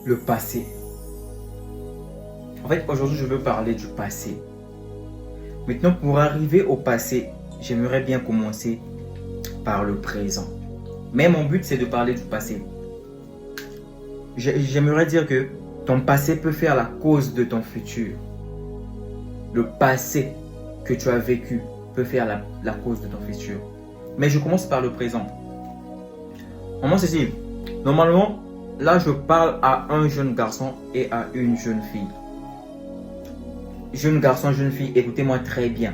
Le passé. En fait, aujourd'hui, je veux parler du passé. Maintenant, pour arriver au passé, j'aimerais bien commencer par le présent. Mais mon but, c'est de parler du passé. J'aimerais dire que ton passé peut faire la cause de ton futur. Le passé que tu as vécu peut faire la cause de ton futur. Mais je commence par le présent. Comment c'est-il? Normalement, là, je parle à un jeune garçon et à une jeune fille. Jeune garçon, jeune fille, écoutez-moi très bien.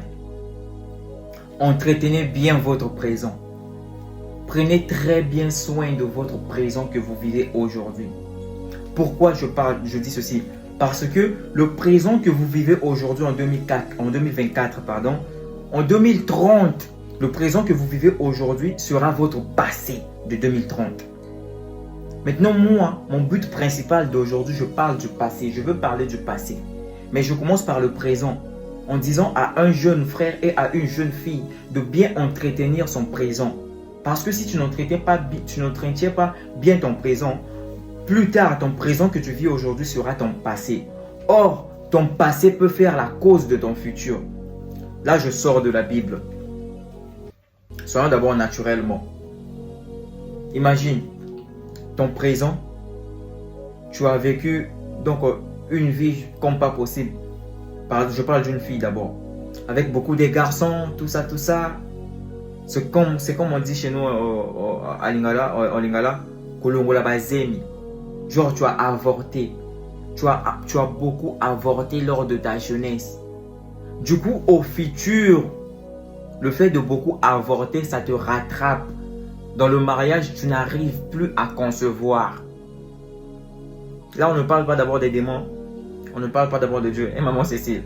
Entretenez bien votre présent. Prenez très bien soin de votre présent que vous vivez aujourd'hui. Pourquoi je dis ceci? Parce que le présent que vous vivez aujourd'hui en 2024, en 2030, le présent que vous vivez aujourd'hui sera votre passé de 2030. Maintenant, moi, mon but principal d'aujourd'hui, je parle du passé. Je veux parler du passé. Mais je commence par le présent, en disant à un jeune frère et à une jeune fille de bien entretenir son présent. Parce que si tu n'entretiens pas bien ton présent, plus tard, ton présent que tu vis aujourd'hui sera ton passé. Or, ton passé peut faire la cause de ton futur. Là, je sors de la Bible. Soyons d'abord naturellement. Imagine, ton présent, tu as vécu donc une vie comme pas possible. Je parle d'une fille d'abord. Avec beaucoup de garçons, tout ça. C'est comme on dit chez nous en Lingala, Kolongola Bazemi. Genre, tu as avorté. Tu as beaucoup avorté lors de ta jeunesse. Du coup, au futur, le fait de beaucoup avorter, ça te rattrape. Dans le mariage, tu n'arrives plus à concevoir. Là, on ne parle pas d'abord des démons. On ne parle pas d'abord de Dieu. Et maman Cécile,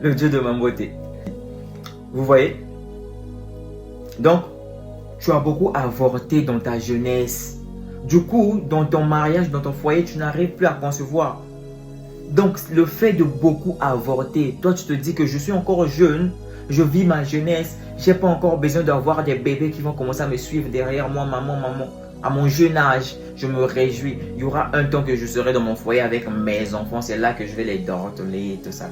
le Dieu de ma beauté. Vous voyez? Donc, tu as beaucoup avorté dans ta jeunesse. Du coup, dans ton mariage, dans ton foyer, tu n'arrives plus à concevoir. Donc, le fait de beaucoup avorter, toi, tu te dis que je suis encore jeune, je vis ma jeunesse, je n'ai pas encore besoin d'avoir des bébés qui vont commencer à me suivre derrière moi, maman. À mon jeune âge, je me réjouis. Il y aura un temps que je serai dans mon foyer avec mes enfants. C'est là que je vais les dortoler, tout ça.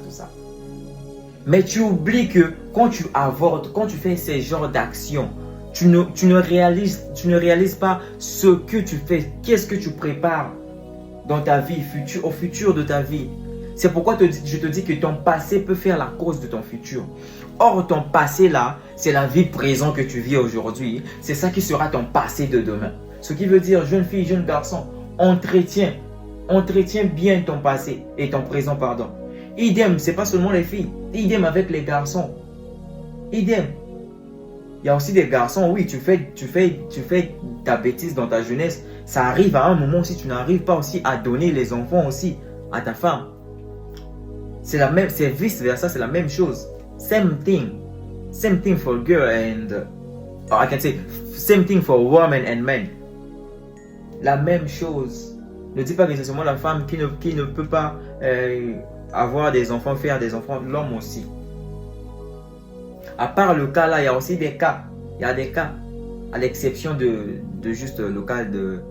Mais tu oublies que quand tu avortes, quand tu fais ces genres d'actions, tu ne réalises pas ce que tu fais. Qu'est-ce que tu prépares dans ta vie, au futur de ta vie. C'est pourquoi je te dis que ton passé peut faire la cause de ton futur. Or, ton passé là, c'est la vie présente que tu vis aujourd'hui. C'est ça qui sera ton passé de demain. Ce qui veut dire, jeune fille, jeune garçon, entretiens bien ton passé et ton présent, pardon. Idem, c'est pas seulement les filles. Idem avec les garçons. Idem. Il y a aussi des garçons, oui, tu fais ta bêtise dans ta jeunesse. Ça arrive à un moment si tu n'arrives pas aussi à donner les enfants aussi à ta femme. C'est vice versa, c'est la même chose. Same thing for girl and I can say same thing for woman and men. La même chose. Ne dis pas que c'est seulement la femme qui ne peut pas avoir des enfants, faire des enfants, l'homme aussi. À part le cas là, il y a aussi des cas. Il y a des cas. À l'exception de juste le cas de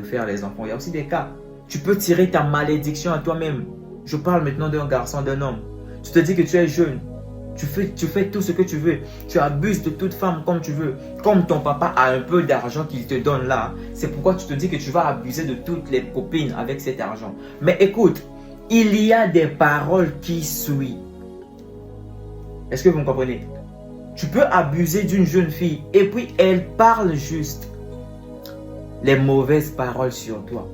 faire les enfants. Il y a aussi des cas. Tu peux tirer ta malédiction à toi-même. Je parle maintenant d'un garçon, d'un homme. Tu te dis que tu es jeune. Tu fais tout ce que tu veux. Tu abuses de toute femme comme tu veux. Comme ton papa a un peu d'argent qu'il te donne là, c'est pourquoi tu te dis que tu vas abuser de toutes les copines avec cet argent. Mais écoute, il y a des paroles qui suivent. Est-ce que vous me comprenez? Tu peux abuser d'une jeune fille et puis elle parle juste les mauvaises paroles sur toi.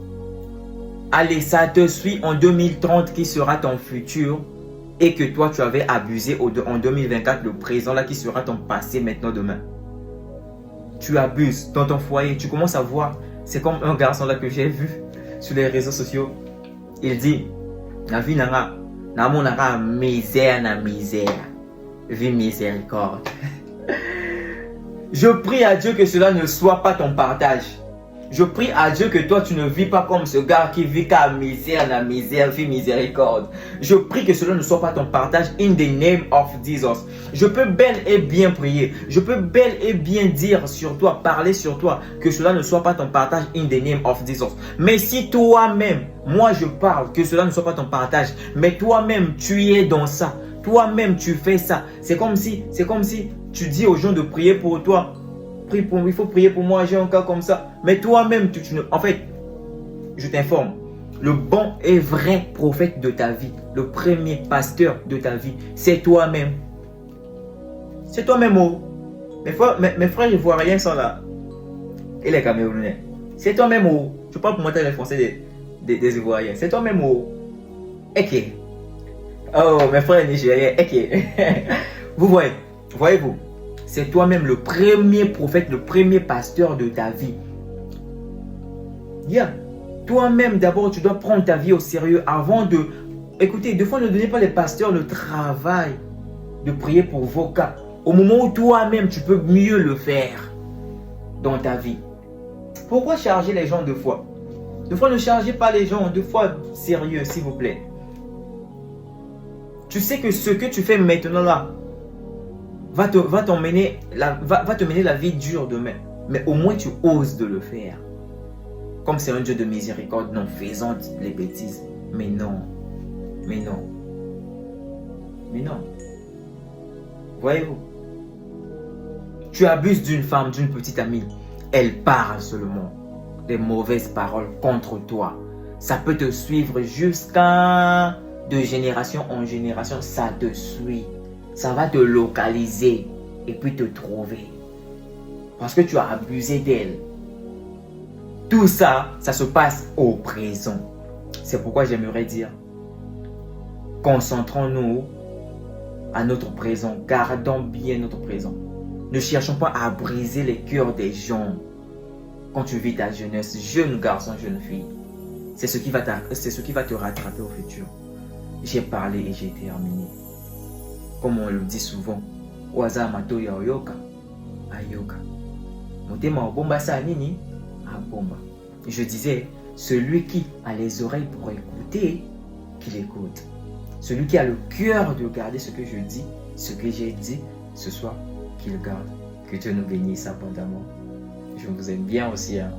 Allez, ça te suit en 2030 qui sera ton futur et que toi tu avais abusé en 2024, le présent là qui sera ton passé maintenant demain. Tu abuses dans ton foyer, tu commences à voir, c'est comme un garçon là que j'ai vu sur les réseaux sociaux. Il dit, la vie n'a pas misère na misère. Vie miséricorde. Je prie à Dieu que cela ne soit pas ton partage. Je prie à Dieu que toi, tu ne vis pas comme ce gars qui vit qu'à misère, la misère, vit miséricorde. Je prie que cela ne soit pas ton partage in the name of Jesus. Je peux bel et bien prier. Je peux bel et bien dire sur toi, parler sur toi, que cela ne soit pas ton partage in the name of Jesus. Mais si toi-même, moi je parle, que cela ne soit pas ton partage, mais toi-même tu es dans ça, toi-même tu fais ça. C'est comme si tu dis aux gens de prier pour toi. Il faut prier pour moi, j'ai un cas comme ça. Mais toi-même, en fait, je t'informe, le bon et vrai prophète de ta vie, le premier pasteur de ta vie, c'est toi-même. C'est toi-même, oh. Mes frères ivoiriens sont là. Et les Camerounais. C'est toi-même, oh. Je parle pour moi, les Français des Ivoiriens. C'est toi-même, oh. Ok. Oh, mes frères nigériens. Ok. Vous voyez-vous? C'est toi-même le premier prophète, le premier pasteur de ta vie. Yeah. Toi-même, d'abord, tu dois prendre ta vie au sérieux avant de... Écoutez, des fois, ne donnez pas les pasteurs le travail de prier pour vos cas. Au moment où toi-même, tu peux mieux le faire dans ta vie. Pourquoi charger les gens deux fois? Deux fois, ne chargez pas les gens, deux fois sérieux, s'il vous plaît. Tu sais que ce que tu fais maintenant là, va te mener la vie dure demain. Mais au moins tu oses de le faire. Comme c'est un Dieu de miséricorde, non, faisons les bêtises. Mais non. Mais non. Mais non. Voyez-vous? Tu abuses d'une femme, d'une petite amie. Elle parle seulement des mauvaises paroles contre toi. Ça peut te suivre jusqu'à de génération en génération. Ça te suit. Ça va te localiser et puis te trouver. Parce que tu as abusé d'elle. Tout ça, ça se passe au présent. C'est pourquoi j'aimerais dire, concentrons-nous à notre présent. Gardons bien notre présent. Ne cherchons pas à briser les cœurs des gens. Quand tu vis ta jeunesse, jeune garçon, jeune fille, c'est ce qui va te rattraper au futur. J'ai parlé et j'ai terminé. Comme on le dit souvent, Waza mato ya oyoka, ayoka. Motema obomba sa nini, abomba. Je disais, celui qui a les oreilles pour écouter, qu'il écoute. Celui qui a le cœur de garder ce que je dis, ce que j'ai dit ce soir, qu'il garde. Que Dieu nous bénisse abondamment. Je vous aime bien aussi. Hein.